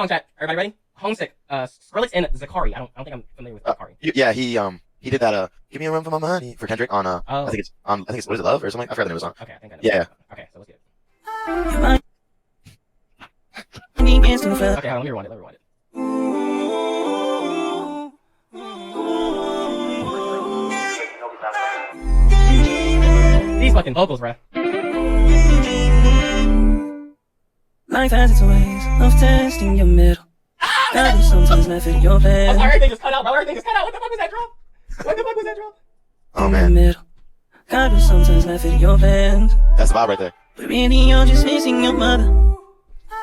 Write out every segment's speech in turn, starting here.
Song chat. Everybody ready? Homesick. Skrillex and Zakari. I don't think I'm familiar with Zakari. Yeah, he did that. Give me a run for my money for Kendrick on. I think it's what is it, Love or something? I forgot the name of the song. Okay, I think I know. Yeah. Okay, so let's get it. Okay, hold on, let me rewind it. These fucking vocals, bruh. Life has its ways of testing your middle. Gotta sometimes laugh at your best. Everything just cut out, bro. Everything just cut out. What the fuck was that drop? What the fuck was that drop? Oh man. Gotta sometimes laugh at your best. That's the vibe right there. But really you're just missing your mother.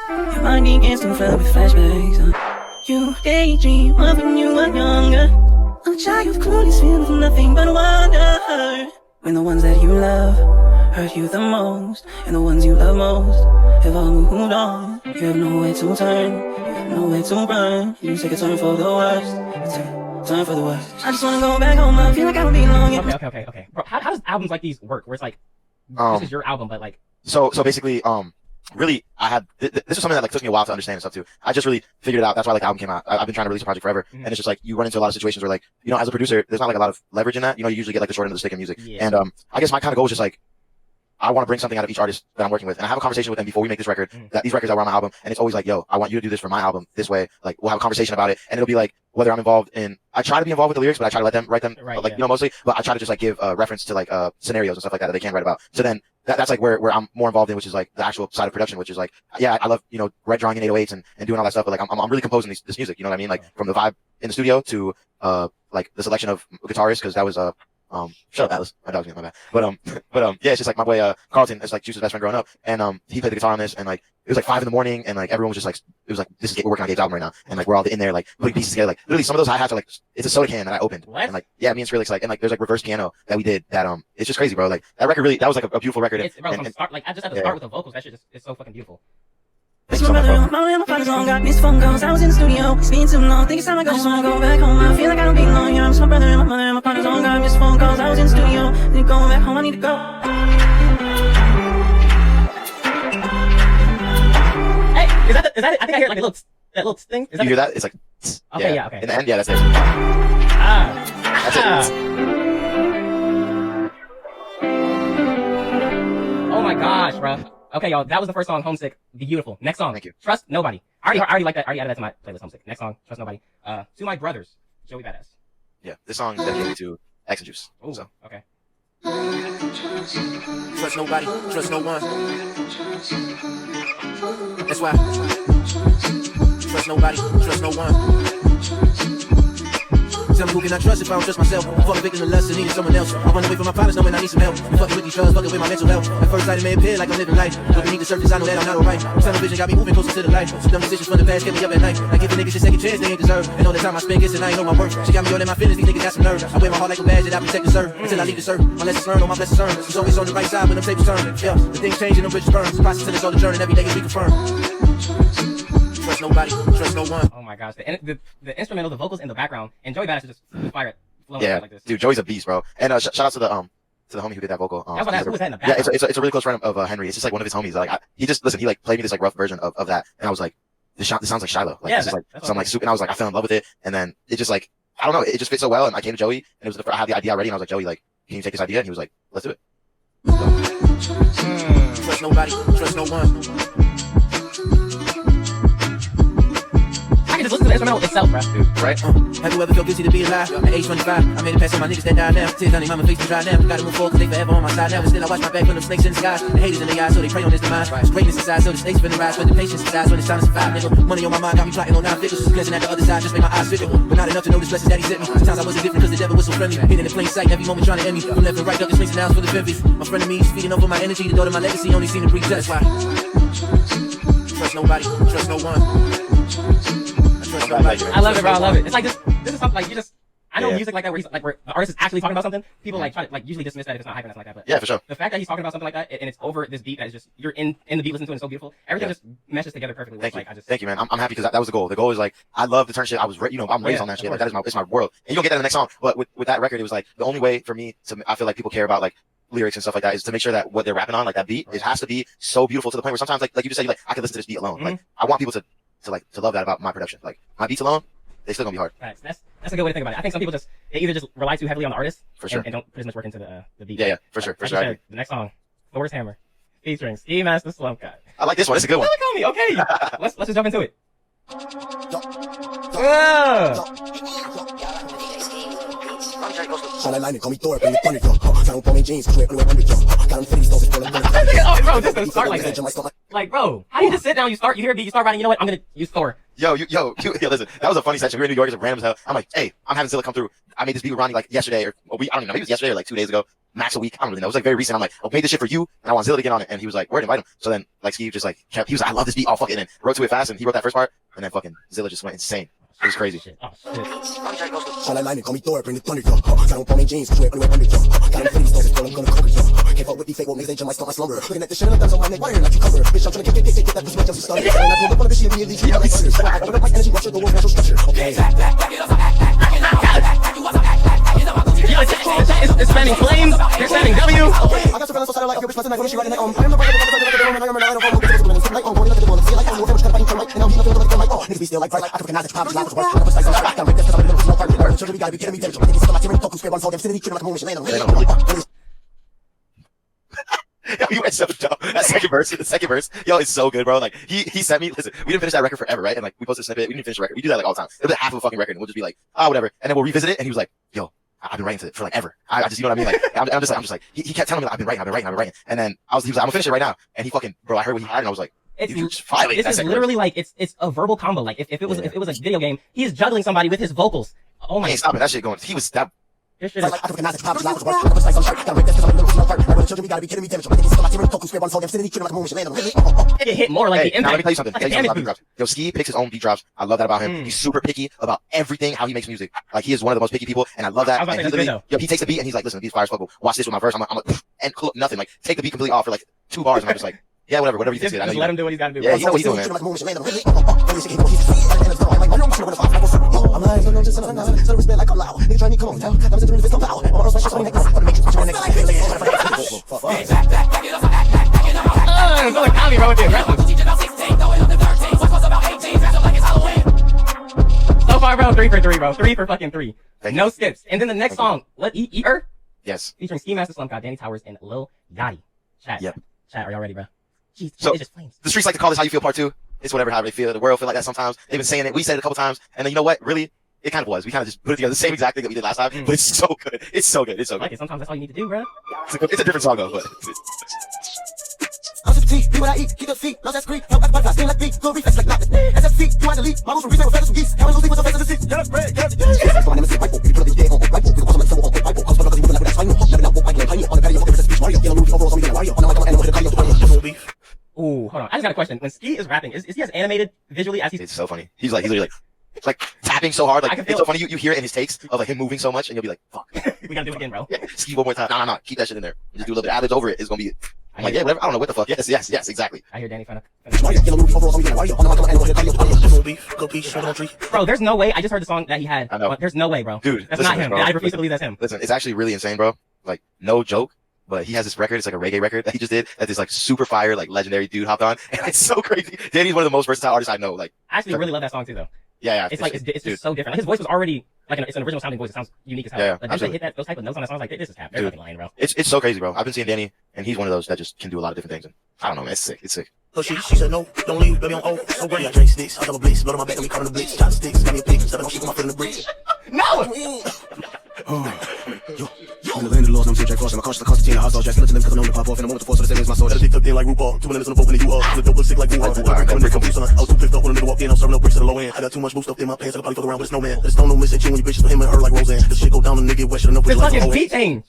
Your mind begins to fill with flashbacks. You daydream of when you were younger. A child clueless filled with nothing but wonder. When the ones that you love hurt you the most, and the ones you love most have all moved on. You have nowhere to turn, you have nowhere to run. You take a turn for the worst, turn for the worst. I just wanna go back home, I feel like I don't belong. Okay. Bro, how does albums like these work? Where it's like, this is your album, but like... So basically, really, I had, this was something that like took me a while to understand and stuff too. I just really figured it out. That's why like the album came out. I've been trying to release a project forever. And it's just like, you run into a lot of situations where like, you know, as a producer, there's not like a lot of leverage in that. You know, you usually get like the short end of the stick in music. Yeah. And I guess my kind of goal is just like, I want to bring something out of each artist that I'm working with. And I have a conversation with them before we make this record, that these records that were on my album. And it's always like, yo, I want you to do this for my album this way. Like, we'll have a conversation about it. And it'll be like, whether I'm involved in, I try to be involved with the lyrics, but I try to let them write them, like, you know, mostly. But I try to just like give reference to like scenarios and stuff like that they can write about. So then that's like where I'm more involved in, which is like the actual side of production, which is like, yeah, I love, you know, red drawing in 808s and doing all that stuff. But like, I'm really composing this music, you know what I mean? Like from the vibe in the studio to like the selection of guitarists, because that was shut up, Atlas. My dog's getting my bad. But yeah, it's just like my boy Carlton is like Juice's best friend growing up, and he played the guitar on this, and like it was like 5 a.m, and like everyone was just like, it was like, this is we're working on Gabe's album right now, and like we're all in there like putting pieces together. Like literally some of those hi-hats are like, it's a soda can that I opened. What? And like, yeah, me and Skrillex, like, and like there's like reverse piano that we did that it's just crazy, bro. Like that record really, that was like a beautiful record. Bro, from start, like I just had to start with the vocals. That shit just is so fucking beautiful. Thank you so much, bro. My father's on, got missed phone calls. I was in the studio, it's been too long. Think it's time I go, just wanna go back home. I feel like I don't belong here. I'm just my brother and my mother and my partner's on, got missed phone calls. I was in the studio, then going back home, I need to go. Hey, is that it? I think I hear like that little thing. Is that you hear that? It's like, okay, yeah, okay. In the end, yeah, that's it. That's it. Oh my gosh, bro. Okay, y'all, that was the first song, Homesick. Beautiful. Next song. Thank you. Trust Nobody. I already like that. I already added that to my playlist, Homesick. Next song, Trust Nobody. To My Brothers, Joey Badass. Yeah, this song is dedicated to X and Juice. Ooh, so. Okay. Trust nobody, trust no one. That's why. Trust nobody, trust no one. Tell me who can I trust if I don't trust myself? I fall a victim of lust and needing someone else. I run away from my problems knowing I need some help. I'm fucking with these drugs, fucking with my mental health. At first sight it may appear like I'm living life, but beneath the surface I know that I'm not alright. Tunnel vision got me moving closer to the light. Some dumb decisions from the past kept me up at night. Like giving niggas a second chance they ain't deserve. And all the time I spend guessing I ain't know my worth. She got me all in my feelings, these niggas got some nerve. I wear my heart like a badge that I protect and serve. Until I leave this earth, my lessons learned, all my blessings earned. It's always on the right side when them tables turn. Yeah, the things change and the bridges burn. The process is all the journey, every day is reconfirmed. Trust nobody, trust no one. Oh my gosh, the instrumental, the vocals in the background, and Joey Badass is just fire it. Yeah, like this. dude, Joey's a beast, bro. And shout out to the homie who did that vocal. Who was that in the background? Yeah, it's a really close friend of Henry. It's just like one of his homies. Like he like played me this like rough version of that, and I was like, this sounds like Shiloh. Like yeah, this is like some like super. And I was like, I fell in love with it, and then it just like I don't know, it just fit so well. And I came to Joey, and it was I had the idea already, and I was like, Joey, like, can you take this idea? And he was like, let's do it. Trust nobody, trust no one. I can just listen to the instrumental itself, bro. Dude, right? Have you ever felt guilty to be alive? At age 25, I made it past all my niggas that died now. Tears down their mama face to dry now. Gotta move forward cause they forever on my side now. But still I watch my back from them snakes in the skies. The haters in the eyes, so they pray on this demise. There's greatness inside, so the stakes finna rise. But the patience inside when it's time to survive, nigga. Money on my mind got me plotting on 9 figures. Glancing at the other side just made my eyes fickle. But not enough to know this blessings that he sent me. Sometimes I wasn't different cause the devil was so friendly. Hidden in plain sight, every moment trying to end me. From left and right, ducking swings and downs for the pimpy. My friend of me is feeding over my energy. The daughter of my legacy only seen to breathe. That's why. Trust nobody, trust no one. I love it, bro. I love it. It's like this is something like you just. I know music like that where the artist is actually talking about something. People like try to usually dismiss that if it's not hype and stuff like that. But yeah, for sure. The fact that he's talking about something like that and it's over this beat that is just you're in the beat listening to it, it's so beautiful. Everything just meshes together perfectly. Thank you, man. I'm happy because that was the goal. The goal is like I love the turn shit. I'm raised on that shit. Like that is it's my world. And you'll get that in the next song. But with that record, it was like the only way for me to I feel like people care about like lyrics and stuff like that is to make sure that what they're rapping on, like that beat, it has to be so beautiful to the point where sometimes like you just said, like I could listen to this beat alone. Like I want people to to love that about my production. Like my beats alone, they still gonna be hard. Right. That's a good way to think about it. I think some people they either just rely too heavily on the artist For sure. and don't put as much work into the beat. Yeah, for sure. Like the next song, Thor's Hammer, featuring Ski Master Slump God. I like this one. It's a good one. Call me, okay. let's just jump into it. Oh, bro, just to start like that. Like, bro, how do you just sit down, you hear a beat, you start writing, you know what, I'm gonna use Thor. Yo, listen, that was a funny session. We were in New York, it's random as hell. I'm like, hey, I'm having Zilla come through. I made this beat with Ronnie like yesterday, or I don't even know, maybe it was yesterday or like 2 days ago, max a week. I don't really know. It was like very recent. I'm like, I made this shit for you, and I want Zilla to get on it. And he was like, where'd invite him? So then, like, Steve just like he was like, I love this beat, I'll fuck it, and wrote to it fast, and he wrote that first part, and then fucking Zilla just went insane. It was crazy. Oh, shit. Shall I line it, call me Thor, bring the thunder, yo. I don't pull me jeans, cause we're everywhere under, yo. Got them fitties, those I'm gonna conquer, yo. Can't fuck with these fake old niggas, they just might stop my slumber. Looking at the shit and the thumbs on my neck, why like you cover? Bitch, I'm trying to get that bitch, my just started. And I pull up on the shit, immediately treat like thunder. I got my energy, rupture, the world natural structure. Okay. Yo, it's fanning flames, they're fanning W. I got surveillance on satellite, your bitch passing like when she riding that I am the brother, niggas be still like bright, I can recognize the problems, not work. I got this, no partner. Children, we gotta be kidding me, damn. Niggas still my team, focus, spare one, so infinity, treat like a moment, Yo, you went so dumb. That the second verse, yo, it's so good, bro. Like, he sent me, listen, we didn't finish that record forever, right? And like, we posted a snippet, we didn't finish the record. We do that like all the time. It'll be half of a fucking record, and we'll just be like, oh, whatever. And then we'll revisit it, and he was like, yo, I've been writing to it for like ever. I just, you know what I mean? Like, I'm just like, he kept telling me, like, I've been writing. And then he was like, I'm gonna finish it right now. And he fucking, bro, I heard what he had, and I was like, This is literally like, it's a verbal combo. Like, if it was a video game, he's juggling somebody with his vocals. Oh my. Hey, stop it. That shit going, he was that. This shit is. It hit more like the impact. Now, let me tell you something. About beat drops. Yo, Ski picks his own beat drops. I love that about him. He's super picky about everything, how he makes music. Like, he is one of the most picky people, and I love that. And he takes the beat and he's like, listen, these fires fuck. Watch this with my verse. I'm like, and nothing. Like, take the beat completely off for like 2 bars, and I'm just like, yeah, whatever you think. Just let him do what he's got to do. Yeah, you know what he's doing, man. I'm like, no, just so respect like a loud. Nigga try me, come on, tell. I'm just doing this, don't bow. I'm also like, I feel like Tommy wrote the aggressive. So far, bro, 3 for 3, bro. 3 for fucking 3. No skips. And then the next song, Let Eat Her. Yes. Featuring Ski Master Slump God, Danny Towers, and Lil Yachty. Chat. Yep. Chat, are y'all ready, bro? Jeez, so, it just flames. The streets like to call this How You Feel Part 2. It's whatever, how they feel. The world feel like that sometimes. They've been saying it. We said it a couple times. And then, you know what? Really? It kind of was. We kind of just put it together. The same exact thing that we did last time. But it's so good. It's so good. It's so good. Like it. Sometimes that's all you need to do, bro. It's a different song, though. But I'm super T, be what I eat, keep the feet, no that's green, help back podcast, stay like beat, go reflex like nothing. SFC, you want to leave, my moves will reset with feathers with geese, how I lose with the face of the seat, get up, bread, get up, my name is White Book, you put up the day on White Book, we also like some on White Book, cause because you like that's fine, never know what I can on the patio, there's a speech Mario, yellow movie overall, so we get Mario, on the mic, I'm hit a cardio, ooh, hold on, I just got a question. When Ski is rapping, is he as animated visually as he's... It's so funny. He's literally like tapping so hard, like, it's so funny, you hear it in his takes of like him moving so much, and you'll be like, fuck. We gotta do it again, bro. Yeah, Ski one more time. No, keep that shit in there. Just do a little bit of ad-libs over it, it's gonna be... I'm like, yeah, whatever. I don't know what the fuck. Yes, exactly. I hear Danny finna. Bro, there's no way. I just heard the song that he had. I know. There's no way, bro. Dude, that's not him. Bro. I refuse to believe that's him. Listen, it's actually really insane, bro. Like, no joke. But he has this record. It's like a reggae record that he just did. That this like super fire, like legendary dude hopped on, and it's so crazy. Danny's one of the most versatile artists I know. Like, I actually really love that song too, though. Yeah. It's like it's just so different. Like, his voice was already like it's an original sounding voice. It sounds unique as hell. Yeah. But just to hit those type of notes on that song, like this is happening. They're fucking lying, bro. It's so crazy, bro. I've been seeing Danny, and he's one of those that just can do a lot of different things. And I don't know, man. It's sick. It's sick. So she said no, don't leave, baby, I'm old. So great, I drink sticks, I double blitz, blood on my back, and me calling the blitz. Chopsticks, got me a pig, stepping on shit with my foot in the bridge. No! I'm in the land of the lost, I'm Jack Frost, I'm a cautious, Constantine, a hostile, Jack Skeleton, cause I'm known to pop off, in a moment to force, so the same as my soul. That dick tucked in like RuPaul, 2 minutes on the boat, and you are. The dope was sick like Wuhan. Coming in from Houston, I was too picked up when the nigga walked in, I was serving no bricks to the low end. I got too much boost up in my pants, I could probably fuck around with a snowman. There's no miss at you when you bitches for him and her like Roseanne. This shit go down, the nigga wet, should've known for like fucking beat thing.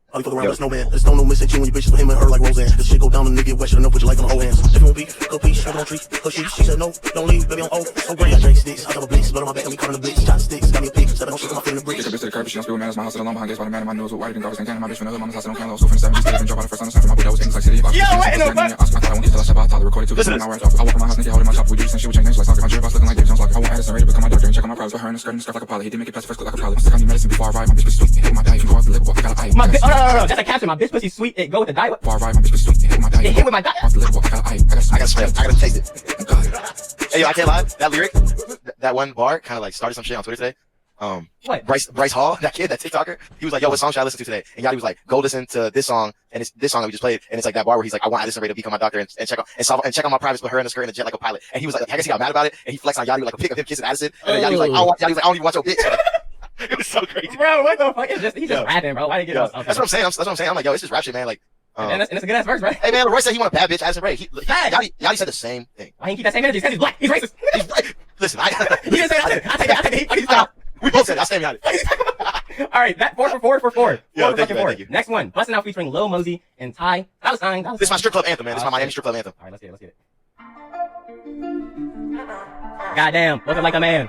Probably fuck around with a snowman. There's no miss at you when you bitches for him and her like Roseanne. This shit go down, the nigga wet, should've known put your life on the whole hands. If you won't be, go peace, I'm gonna treat. Cause she said no, don't leave, baby, I'm old. So great, I drink sticks, I double blitz, blood on my back, and me calling the blitz. Chopsticks, got me a pig, stepping on shit with my foot in the bridge. Bitch to the curb, she don't spill manners. My house is alone behind gates by the man in my nose with white and garbage and cannon. My bitch from the hood, mama's house, I don't count low. So from the 70s, they drop out the first time the my boy that was English like city. Yo, what in the fuck? I thought I won't get till I step out, I thought I recorded 2 hours. I walk from my house, nigga, holding my shop. We do the same shit, we change names like soccer. My drip, I was looking like Dave Jones, like I won't Addison, ready to become my doctor and check on my problems with her in the skirt and stuff like a pilot. He did make it past the first clip like a pilot. Sick on the medicine before I ride. My bitch was sweet. Hit my diet. You go off the liver. I got an eye. My bitch, no. That's a caption. My bitch pussy sweet. It go with the diet. Before I ride, my bitch was sweet. Hit my diet. It hit with my diet. Off the liver. I got an eye. I gotta smell it. I gotta taste it. God. Hey, yo, I can't lie. That lyric, that one bar, kind of like started some shit on Twitter today. What? Bryce Hall, that kid, that TikToker, he was like, yo, what song should I listen to today? And Yachty was like, go listen to this song, and it's this song that we just played, and it's like that bar where he's like, I want Addison Rae to become my doctor and check on my privates, put her in the skirt and the jet like a pilot. And he was like, I guess he got mad about it, and he flexed on Yachty with like a pic of him kissing Addison, and then Yachty was like, I don't even watch your bitch. It was so crazy. Bro, what the fuck? He's just rapping, bro. Why did you get That's what I'm saying. That's what I'm saying. I'm like, yo, it's just rap shit, man. Like, and it's a good ass verse, right? Hey, man, Roy said he want a bad bitch, Addison Rae. Yachty said the same thing. Why didn't he keep that same energy? Because he's black. He's racist. He's black. Listen, He didn't say that. I take it. He's black. We both said it. I stand behind it. All right, that 4 for 4. Yo, thank you, man, thank you. Next one, Bustin' Out featuring Lil Mosey and Ty. Palestine. This is my strip club anthem, man. This is my Miami strip club anthem. All right, let's get it. Goddamn, looking like a man.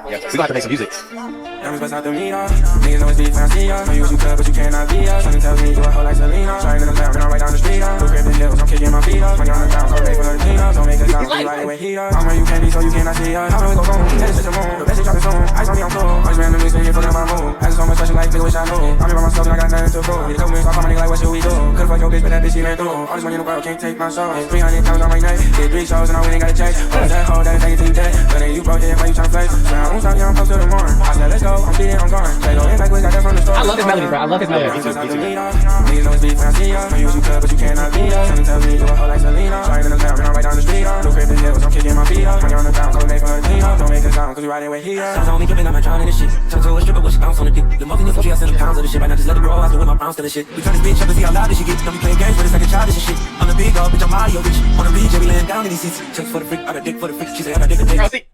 Yeah, we gonna have to make some music. Diamonds bust out the meter. Niggas always be fancy, know you what you could, but you cannot be us. Something tells me you a hoe like Selena. Trying in the lamp, and I'm right down the street. Blue crib the hills, I'm kicking my feet up. Money on the ground, so they for the cleanup. Don't make a sound, we ride it with heat up. I'm where you can't be, so you cannot see us. How do we go boom? Head is the moon, the best shit dropping soon. Ice on me, I'm cool. Always random music, here, fucking my mood. As so much special, like, nigga, wish I knew. I'm here by myself, and I got nothing to prove. Need a couple minutes, I'll call my nigga like, what should we do? Could've fucked your bitch, but that bitch, she ran through. All this money in the world can't take my soul. 300 pounds on my neck. Did 3 shows, and I went and got a check. Hold that hoe, that is taking dead. But then you broke it, why you tryna flex? Now I won't stop, yeah, I'm close to the morning. I said, let's go, I'm beating, I'm gone. Play go in like we got that from the store. I love his melody, bro. I love his melody. Niggas always be fancy, know you what you could, but you cannot be us. Something tells me you a hoe like Selena. Trying in the lamp, and I'm right down the street. Blue crib the hills, I'm kicking my feet up. Money on the ground, so they for a clean up. Don't make a sound, cause we riding with heat up. Sometimes only dripping, I'm drowning in this shit. Turn to a stripper, but she bounce on the dick. The muffin is OG, I send pounds of the shit. Right now, just let it grow. I was doing my pounds to the shit. We turn this bitch up and see how loud this shit gets. Don't be playing games, but it's like a childish and shit. I'm the big dog, bitch, I'm Mario, bitch. On the beach, I be laying down in these seats. Checks for the freak, I got dick for the freak. She say I got dick for dick. Bro, see,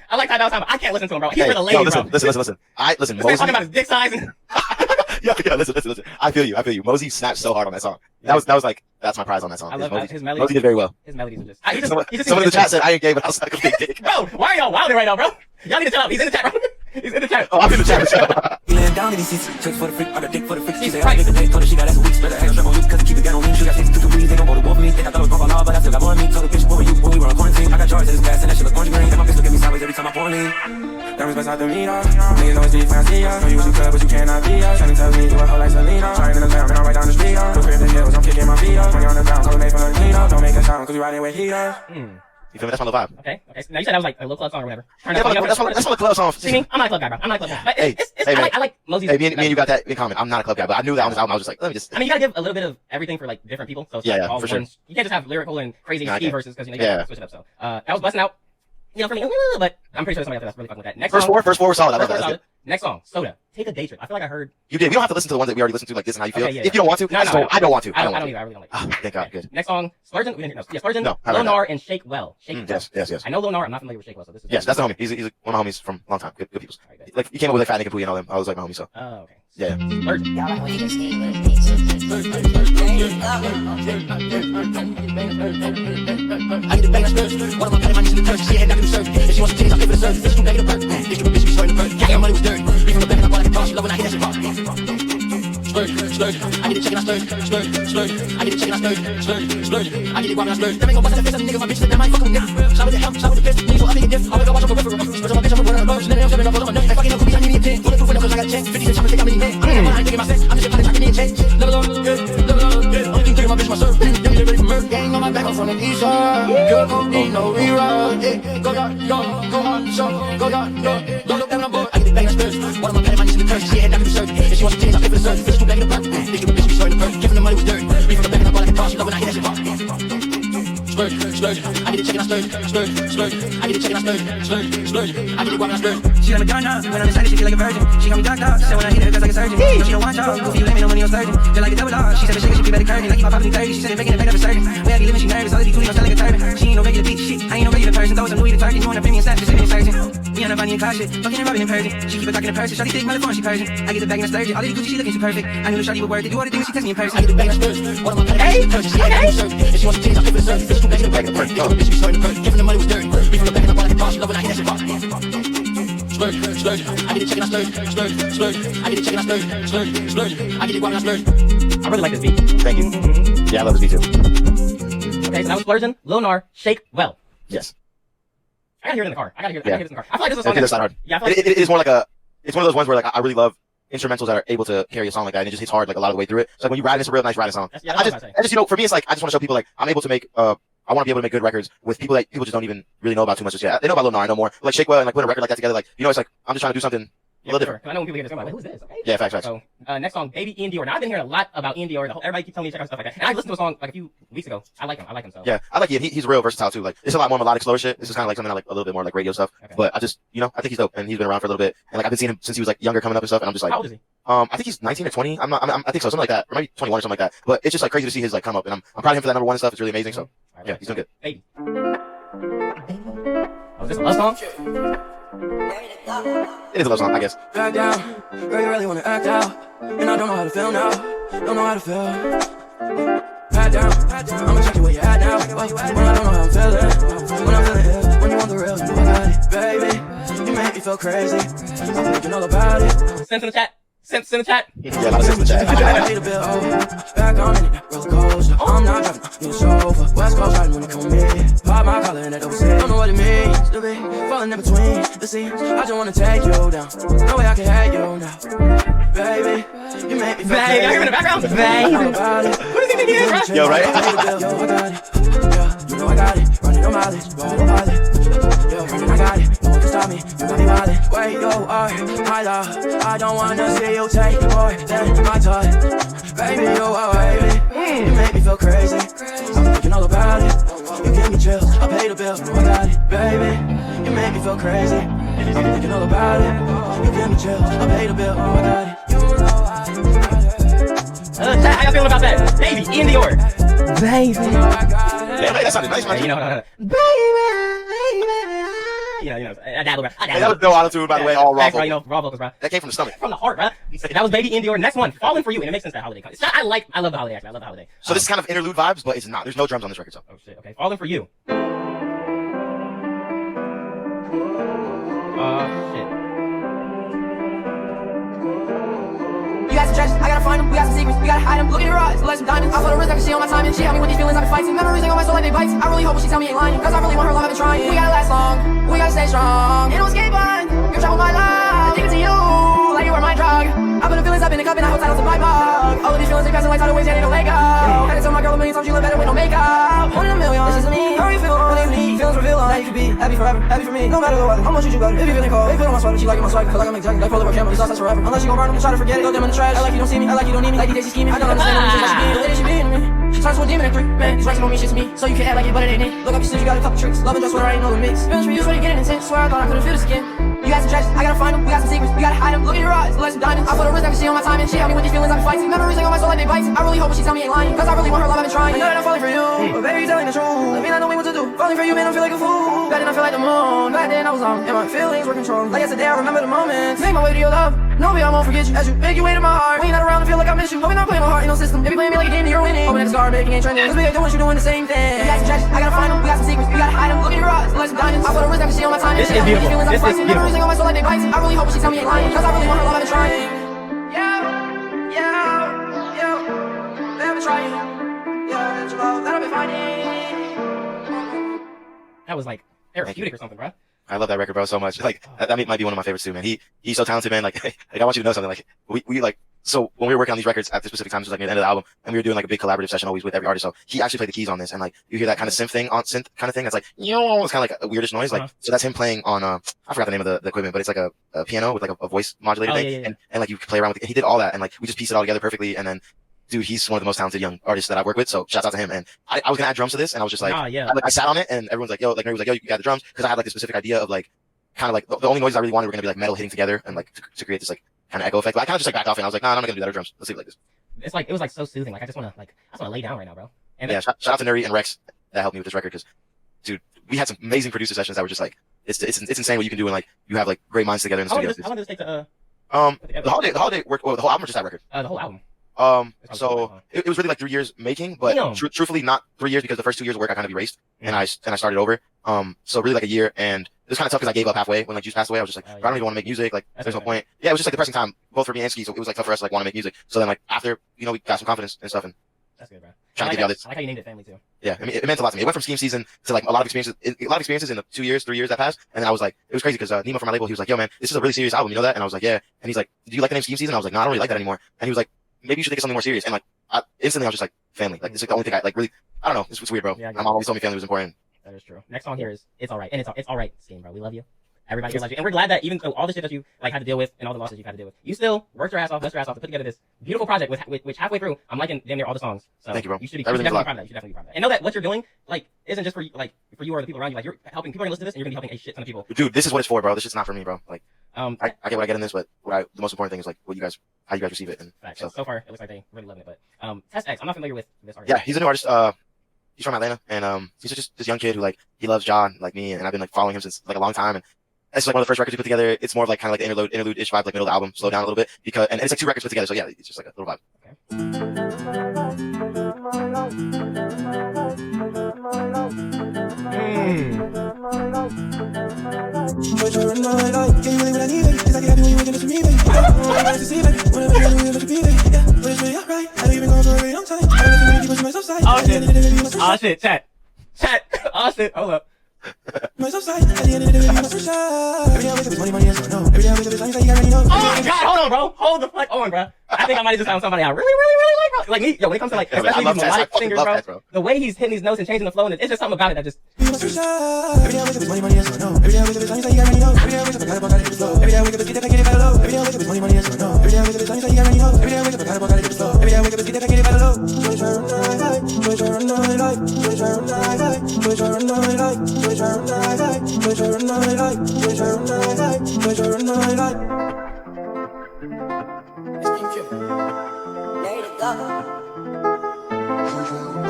I like Ty Dolla $ign, but I can't listen to him, bro. He's for the lady, listen, bro. Listen. Listen, This man's talking Mosey. about his dick size. And Yeah, listen. I feel you. Mosey snapped so hard on that song. That was like, that's my prize on that song. I love Mosey. his melody. Mosey did very well. His melodies are just. Someone in the chat said I ain't gay, but I was like a big dick. Bro, why are y'all wilding right now, bro? Y'all need to chill out. He's in the chat, bro. He's in the chat. Oh, I'm in the chat. Laying down in these seats. Checks for the freak, I got dick for the freak. She say I got dick for dick. Told her she got ass for weeks. Better have a strap on you, cause it keep it down on me. She got 6 to breathe. They gon' go to war for me. Think I thought it was gon' fall off, but I still got more in me. Told the bitch, what were you when we were on quarantine? I got jars of this gas and that shit look orange green. And my bitch look at me sideways every time I pour lean. Diamonds bust out the meter. Niggas always be fancy, know you what you could, but you cannot be us. Something tells me you a hoe like Selena. Trying in the lamp, and I'm right down the street. Blue crib the hills, I'm kicking my feet up. Money on the ground, so they for the clean up. Don't make a sound, cause we riding with heat up. You feel me? That's my little vibe. Okay. Now you said that was like a little club song or whatever. Yeah, that's my club song. See me? I'm not a club guy, bro. I'm not a club guy. But Hey, I like Mosey's. Hey, me and you got that in common. I'm not a club guy, but I knew that on this album. I was just like, let me just. I mean, you gotta give a little bit of everything for like different people. So it's Yeah, like all for sure. one. You can't just have lyrical and crazy No, I ski can't. verses because you gotta switch it up. So that was busting out. For me, but I'm pretty sure somebody else that's really fucking with that. Next First song, four was solid. I love first that. solid. Next song, Soda. Take a day trip. I feel like I heard. You did. We don't have to listen to the ones that we already listened to, like this and how you feel. Okay, yeah, If you don't want to, No, I don't want to. I don't either. I really don't like. Oh, thank God. Good. Next song, Splurgeon. We didn't hear. No, yeah, Splurgeon. No, Lil Nar and Shake Well. Yes. I know Lil Nar. I'm not familiar with Shake Well, so this is. Yes, that's the homie. He's one of my homies from a long time. Good people. Alright, good. Like he came up with like Fat Nigga Pooey and all them. I was like my homie, so Oh, okay. yeah. Splurgeon. I get the bang, I splurge. One of my petty, my niece in the church. She had nothing to serve. If she wants to titties, I pay for the service. Bitch, you make it a perk. Bitch, you a bitch, you short in the perk. Yeah, money was dirt. Beef from the back and I bought like a car. She love when I hit that shit pop. Splurge. I get it check and I splurge. I get it check and I splurge. I get it guap and I splurge. Them ain't gon' bust in the face of the niggas. My bitch said that might fuck with niggas. Shot with the help, shot with the piss. Niggas so ugly and diff. Always go watch on peripheral. Splurge on my bitch, I'm a word on a boat. She let it up, stepping up, on my nuts. Ain't fucking no cookies, I need me a 10. Bulletproof window, cause I got a check. 50 cents, I'm gonna take how many men. I ain't thinking my sex. I'm just trying to me a check. Level up, good. Only thing thinking my bitch, my serve. Them niggas ready for murder. Gang on my back, I'm from the east side. Good codeine, no rerun. Go down, go on, show. Go down, don't look down on board. I get it bang, I splurge. One of my petty, my niece in the church. She had nothing to serve. If she wants to titties, I pay for the service. Bitch, you bang in the perk. Bitch, you a bitch, you short in the perk. Giving the money with dirt. Beef from the back and I bought like a car. She love when I hit that shit pop. Splurge. I get it check and I splurge. I get it check and I splurge. I get it guap and I splurge. She got me done up, when I'm excited she feel like a virgin. She got me ducked up, she said when I hit her it feels like a surgeon. No, she don't want y'all, goofy you lame, no money on surgeon. Just like a double R, she said but she be better curtain. Like if I pop in 30, she said it making it paid up for certain. Way I be living, she nervous, all of these cooties gon' sound like a turban. She ain't no regular bitch, shit, I ain't no regular person. Throw some Louis the turkey, you want a premium snap, just sitting searching. Me on her body and car shit, fucking and rubbing in Persian. She keep it talking in person, shawty thick, my phone, she Persian. I get the bag and I splurge it, all of these Gucci, she looking too perfect. I knew the shawty would worth it, do all the things she text me in person. I get the bag and I splurge. One of my petty, my niece in the church. She had nothing to serve. If she wants to titties, I pay for the service. Bitch, you bang in the perk. Bitch, you a bitch, you short in the perk. Giving the money with dirt. Beef from the back and I bought like a car. She love when I hit that shit pop. Splurge. I get it check and I splurge. I get it check and I splurge. I get it guap and I splurge. I really like this beat. Thank you. Yeah, I love this beat too. Okay, so that was Splurgeon, Lil Nar, Shake Well. Yes. I gotta hear it in the car. I gotta hear it in the car. I feel like this is a song It's not hard. Yeah, I feel like It is more like it's one of those ones where like I really love instrumentals that are able to carry a song like that, and it just hits hard like a lot of the way through it. So like when you ride it, it's a real nice riding song. Yeah, I just for me, it's like I just want to show people like I'm able to make I want to be able to make good records with people that people just don't even really know about too much just yet. They know about Lil Nas, I know more. Like Shakewell and like putting a record like that together, like it's like I'm just trying to do something a little different. I know when people hear this, I'm like, wait, who's this? Okay. Yeah, facts. So next song, Baby Ian Dior. Now I've been hearing a lot about Ian Dior. Everybody keeps telling me to check out stuff like that. And I listened to a song like a few weeks ago. I like him. So Yeah, I like Ian. He's real versatile too. Like it's a lot more melodic, slower shit. This is kind of like something I like a little bit more like radio stuff. Okay. But I just I think he's dope, and he's been around for a little bit. And like I've been seeing him since he was like younger, coming up and stuff. And I'm just like, how old is he? I think he's 19 or 20. I think so, something like that, or maybe 21 or something like that. But it's just like crazy to see his like come up, and I'm proud of him for that #1 and stuff. It's really amazing. So yeah, he's doing good. Baby. Oh, is this a love song? It is a love song, I guess. Back down, girl, you really wanna act out, and I don't know how to feel now. Don't know how to feel. Pat down, I'ma check you where you at now. When I don't know how I'm feeling, when I'm feeling ill, when you want the real, you know I got it, baby. You make me feel crazy. I'm thinking all about it. Send in the chat. Send in the chat. Yeah, a lot of sense in the chat. I need a bit over. Back on it, roller coaster. I'm not driving, need a chauffeur. West Coast riding when you come in. Pop my collar and that double C. Don't know what it means to be falling in between the scenes. I just wanna take you down. No way I can hate you now, baby. You make me feel crazy. I hear in the background. Baby. What does he think he is, bro? Yo, right? Yo, I got it. Yeah, you know I got it. Running your mileage, ride on pilot. Yo, running, I got it. No one can stop me. You got me wildin'. Wait, yo, my love. I don't wanna see you take more than my time. Baby, yo, baby. You make me feel crazy. I'm thinking all about it. You give me chills. I pay the bill. No, I got it, baby. You make me feel crazy. I'm thinking all about it. You give me chills. I pay the bill. No, I got it. You know Chat, how y'all feeling about that? Baby, Ian Dior. Baby. Yeah, that sounded nice, man. I dabble, bro. Hey, that was no auto-tune, by the way, all raw vocals. Raw vocals, bro. That came from the stomach. From the heart, bro. That was Baby Ian Dior. Next one, Falling For You, and it makes sense that holiday comes. I love the holiday, actually. I love the holiday. So this is kind of interlude vibes, but it's not. There's no drums on this record, so. Oh, shit, okay. Falling For You. Shit. You got some treasures, I gotta find them. We got some secrets, we gotta hide them. Look in your eyes, like some diamonds. I put a wrist, I can see on my time. And she helped me with these feelings, I've been fighting. Memories ain't on my soul like they bites. I really hope when she tell me ain't lying. Cause I really want her love, I've been trying. We gotta last long, we gotta stay strong. You don't escape on, you're trouble my life. Addicted to you, like you were my drug. I put the feelings up in the cup and I hold titles in my mug. All of these feelings are passing like tidal waves, yeah, they don't let go. Had to tell my girl a million times she look better with no makeup. 1 in a million, this is me. How you feel? What do you need? Feelings reveal, like you could be happy forever, happy for me. No matter the weather, I'm gonna treat you better. If you're feeling cold, they put on my sweater, she like my swag. Feel like I'm exactly like polar bear camera, these thoughts last forever. Unless you gon' burn them and try to forget it, go dim in the trash. I like you don't see me, I like you don't need me, like DJ Scheme. I don't understand what she mean, the way that she be to me. Turns to a demon at 3, man. These racks don't mean shit to me, so you can act like it, but it ain't it. Look up your sleeves, you got a couple tricks. Love and just what I ain't know the mix. Feelings for you, so you getting intense. Swear I thought I couldn't feel the skin. You got some treasures, I gotta find them. We got some secrets, we gotta hide them. Look in your eyes, like some diamonds. I put a wrist, I can see on my time. And she helped me with these feelings, I've been fighting. Memories ain't on my soul like they bites. I really hope when she tell me ain't lying. Cause I really want her love, I've been trying. I know that I'm falling for you, but baby, you telling the truth. Let me not know what to do. Falling for you, man, I feel like a fool. Back then I feel like the moon. Back then I was on, and my feelings were controlled. Like yesterday, I remember the moments. Make my way to your love. No, baby, I won't forget you. As you make your way to my heart. When you're not around, I feel like I miss you. Hope you're not playing my heart in no system. If you playing me like a game, then you're winning. Hoping that the scar making ain't trending. Cause we ain't doing what you doing the same thing. We got some treasures, I gotta find them. We got some secrets, we gotta hide them. Look in your eyes, like some diamonds. I put a wrist, I can see on my time. This is beautiful. This is beautiful. Memories ain't on my soul like they bites. I really hope when she tell me ain't lying. Cause I really want her love, I've been trying. I've been trying. Yeah, that's your love that I've been finding. That was like therapeutic or something, bro. I love that record, bro, so much. Like that might be one of my favorites too, man. He's so talented, man. Like I want you to know something. Like we like. So when we were working on these records at the specific times, it was like near the end of the album, and we were doing like a big collaborative session always with every artist. So he actually played the keys on this, and like you hear that kind of synth kind of thing. That's like it's kind of like a weirdish noise. Like so that's him playing on I forgot the name of the equipment, but it's like a piano with like a voice modulator thing, yeah. And like you can play around with it. And he did all that, and like we just pieced it all together perfectly. And then, dude, he's one of the most talented young artists that I've worked with. So shouts out to him. And I was gonna add drums to this, and I was just like, I sat on it, and everyone's like, yo, like Mary was like, yo, you got the drums, because I had like this specific idea of like kind of like the only noises I really wanted were gonna be like metal hitting together and like to create this like kind of echo effect. But I kind of just like backed off, and I was like, nah, I'm not gonna do that with drums. Let's leave it like this. It's like it was like so soothing. Like I just wanna lay down right now, bro. And yeah, shout out to Nuri and Rex that helped me with this record, because dude, we had some amazing producer sessions that were just like it's insane what you can do, and like you have like great minds together in the studio. How long did this take to the holiday work, well, the whole album or just that record? The whole album. So it was really like 3 years making, but truthfully not 3 years, because the first 2 years of work I kind of erased, and I started over. So really like a year, and it was kind of tough because I gave up halfway when like Juice passed away. I was just like, I don't even want to make music. Like there's no point. Yeah, it was just like a depressing time, both for me and Ski. So it was like tough for us to like want to make music. So then like after we got some confidence and stuff, and That's good, bro. Trying to give y'all this. I like how you named it family too. Yeah, I mean, it meant a lot to me. It went from Scheme season to like a lot of experiences in the 2 years, 3 years that passed. And then I was like, it was crazy because Nemo from my label, he was like, yo man, this is a really serious album, you know that? And I was like, yeah. And he's like, do you like the name Scheme season? I was like, no, I don't really like that anymore. And he was like, maybe you should think of something more serious. And like, instantly I was just like, family. Like, this is like the only thing I like really, I don't know. It's weird, bro. Yeah, my mom always told me family was important. That is true. Next song here is It's Alright. And it's alright, Scheme, bro. We love you. Everybody here loves you. And we're glad that even though all the shit that you like had to deal with and all the losses you've had to deal with, you still worked your ass off, bust your ass off to put together this beautiful project which halfway through, I'm liking damn near all the songs. So thank you, bro. You should be definitely proud of that. You should definitely be proud of that. And know that what you're doing, like, isn't just for you or the people around you. Like, you're helping people are gonna listen to this and you're gonna be helping a shit ton of people. Dude, this is what it's for, bro. This shit's not for me, bro. Like, I get what I get in this, but the most important thing is like how you guys receive it. And so far, it looks like they really love it. But Test X, I'm not familiar with this artist. Yeah, he's a new artist. He's from Atlanta, and he's just this young kid who like he loves John like me, and I've been like following him since like a long time. And it's like one of the first records we put together. It's more of like kind of like the interlude-ish vibe, like middle of the album, slow down a little bit and it's like 2 records put together. So yeah, it's just like a little vibe. Oh shit, chat. Oh shit, hold up. Oh my god, hold on, bro. Hold the fuck on, bro. I think I might have just found somebody I really like, bro. Like me, yo, when it comes to like, especially these melodic singers, bro, the way he's hitting these notes and changing the flow, and it's just something about it that just.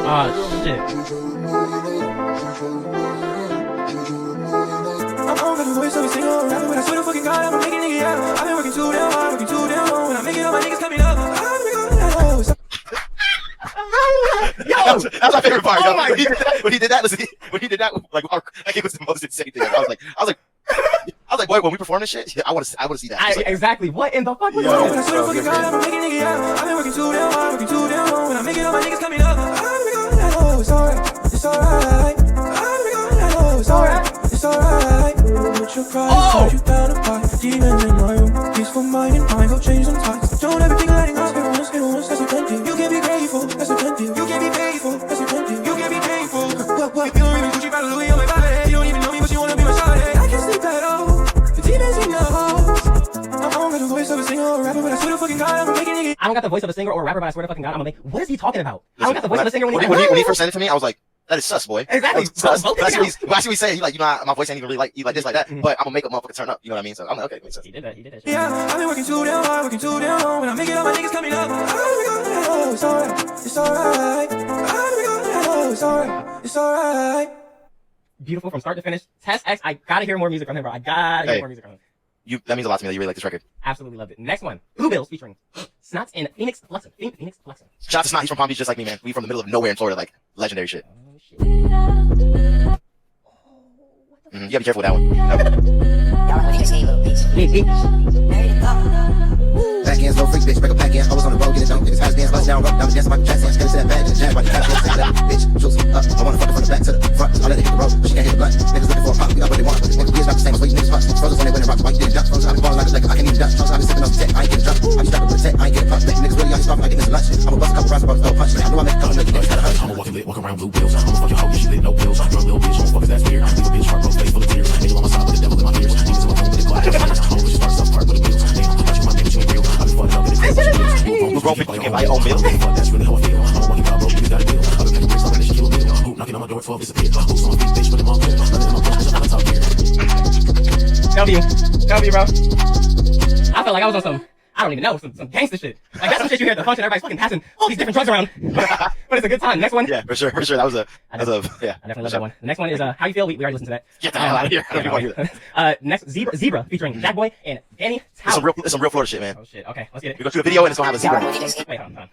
Oh shit. I'm on the voice of a single rapper, but I swear to fucking God, I'm making nigga out. I've been working too damn hard, working too damn long. When I make it, all my niggas coming up. That's my favorite part. Oh my God. When he did that, like it was the most insane thing. I was like, boy, when we perform this shit, I want to see that. Exactly. What in the fuck was that? When I swear to fucking God, I'm making nigga out. I've been working too damn hard, working too damn long. When I make it, all my niggas coming up. It's alright, it's alright. It's alright, it's alright. Put your pride, turn you down apart. Demons in my room, peaceful mind and mind. Go change some times. Don't ever think of letting us. It once, that's a done deal. You can be grateful, that's a done deal. You can be faithful, that's a done deal. You can be painful. What? You don't even Gucci by Louis on my body. You don't even know me, but you wanna be my shawty. I can't sleep at all. The demons in your house. I don't got the voice of a singer or rapper, but I swear to fucking God, I'm making it. I don't got the voice of a singer or rapper, but I swear to fucking God, I'm gonna make. What is he talking about? I don't got the voice of a singer when he first sent it to me. I was like, that is sus, boy. Exactly. Sus. That's what he's saying. He's like, you know, my voice ain't even really like you like this, like that. But I'm gonna make a motherfucker turn up. You know what I mean? So I'm like, okay, makes sense. He did that shit. Yeah, I've been working too damn hard, working too damn long. When I make it, all my niggas coming up. It's alright, it's alright. It's alright, it's alright. Beautiful from start to finish. Test X, I gotta hear more music from him, bro. I gotta hear more music from him. That means a lot to me that you really like this record. Absolutely loved it. Next one, Blue Bills featuring Snots and Phoenix Fluxon. Phoenix Fluxon. Shout out to Snot, he's from Palm Beach just like me, man. We from the middle of nowhere in Florida, like legendary shit. Oh shit. You gotta be careful with that one. Backhands, low freak, bitch, break a pack in. I was on the road, get it done. Niggas house dance, bust down, rock down, dance, my chest, and skip to that bag, just jam, while you pass, take that bitch, juice up. I wanna fuck her from the back to the front. I let her hit the road, but she can't hit the blunt. Niggas looking for a pop, we got what they want. Niggas be not the same as what you niggas want. Frozen when they went and rock, why you didn't jump? Frozen, I be balling like a Laker, I can't even dunk. Frozen, I be sipping off the tech, I ain't getting drunk. I be strapping with the tech, I ain't getting pumped. Niggas really out here stopping, I get this lunch. I'ma bust a couple rounds about to throw a punch. I know I make a couple niggas, you gotta hush. I'ma walk lit, walk around blue bills. I'ma fuck your hoe, yeah, she lit, no pills. Drunk little bitch, motherfuckers, that's weird. Leave a bitch heart, broke face full of tears. Nigga on my side with the devil in my ears. Niggas in my room with the glass. I'ma push your start, stuff, part with the bills. Nigga, I thought you my name, but you ain't real. I be fucking up in the Who's wrong with you can buy your own meal? That's really how I feel. I'm walking out broke, you got a deal. I've been paying bricks, like that shit kill a bill. Who knocking on my door, 12 disappear. Who's on my feet, bitch, put them on clear. Nothing in my blood, bitch, I'm on top here. W, bro. I felt like I was on some, I don't even know, some gangster shit. Like that's some shit you hear at the function, everybody's fucking passing all these different drugs around. But it's a good time. Next one. Yeah, for sure. That was yeah. I definitely love that one. The next one is How You Feel. We already listened to that. Get the hell out of here. I don't even want to hear that. Next, Zebra featuring Jack Boy and Danny Tower. It's some real Florida shit, man. Oh shit. Okay, let's get it. We go to a video and it's gonna have a zebra. Wait, hold on.